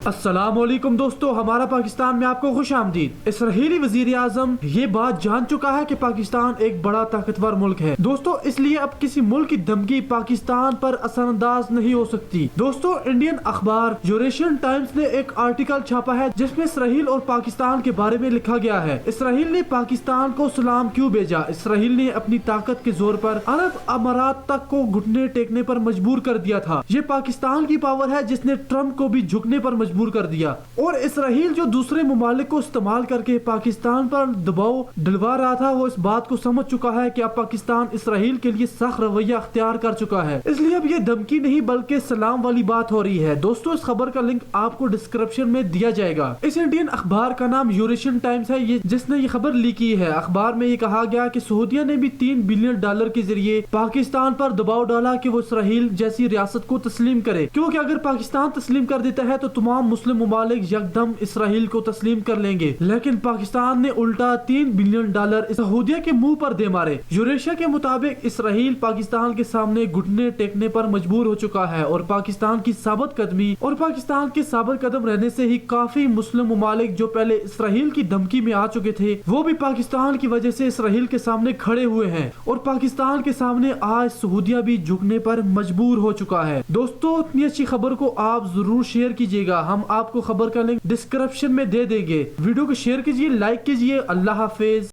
السلام علیکم دوستو، ہمارا پاکستان میں آپ کو خوش آمدید۔ اسرائیلی وزیر اعظم یہ بات جان چکا ہے کہ پاکستان ایک بڑا طاقتور ملک ہے دوستو، اس لیے اب کسی ملک کی دھمکی پاکستان پر اثر انداز نہیں ہو سکتی۔ دوستو، انڈین اخبار یوریشین ٹائمز نے ایک آرٹیکل چھاپا ہے جس میں اسرائیل اور پاکستان کے بارے میں لکھا گیا ہے۔ اسرائیل نے پاکستان کو سلام کیوں بھیجا؟ اسرائیل نے اپنی طاقت کے زور پر عرب امارات تک کو گھٹنے ٹیکنے پر مجبور کر دیا تھا۔ یہ پاکستان کی پاور ہے جس نے ٹرمپ کو بھی جھکنے پر مجبور کر دیا، اور اسرائیل جو دوسرے ممالک کو استعمال کر کے پاکستان پر دباؤ ڈلوا رہا تھا، وہ اس بات کو سمجھ چکا ہے کہ اب پاکستان اسرائیل کے لیے سخت رویہ اختیار کر چکا ہے، اس لیے اب یہ دھمکی نہیں بلکہ سلام والی بات ہو رہی ہے۔ دوستو، اس خبر کا لنک آپ کو ڈسکرپشن میں دیا جائے گا۔ اس انڈین اخبار کا نام یوریشین ٹائمز ہے، جس نے یہ خبر لیک کی ہے۔ اخبار میں یہ کہا گیا کہ سعودیہ نے بھی $3 بلین کے ذریعے پاکستان پر دباؤ ڈالا کہ وہ اسرائیل جیسی ریاست کو تسلیم کرے، کیونکہ اگر پاکستان تسلیم کر دیتا ہے تو تمام مسلم ممالک یکدم اسرائیل کو تسلیم کر لیں گے، لیکن پاکستان نے الٹا $3 بلین سعودیہ کے منہ پر دے مارے۔ یوریشیا کے مطابق اسرائیل پاکستان کے سامنے گھٹنے ٹیکنے پر مجبور ہو چکا ہے، اور پاکستان کی ثابت قدمی اور پاکستان کے ثابت قدم رہنے سے ہی کافی مسلم ممالک جو پہلے اسرائیل کی دھمکی میں آ چکے تھے، وہ بھی پاکستان کی وجہ سے اسرائیل کے سامنے کھڑے ہوئے ہیں، اور پاکستان کے سامنے آج سعودیہ بھی جھکنے پر مجبور ہو چکا ہے۔ دوستو، اتنی اچھی خبر کو آپ ضرور شیئر کیجیے گا، ہم آپ کو خبر کا لنک ڈسکرپشن میں دے دیں گے۔ ویڈیو کو شیئر کیجیے، لائک کیجیے۔ اللہ حافظ۔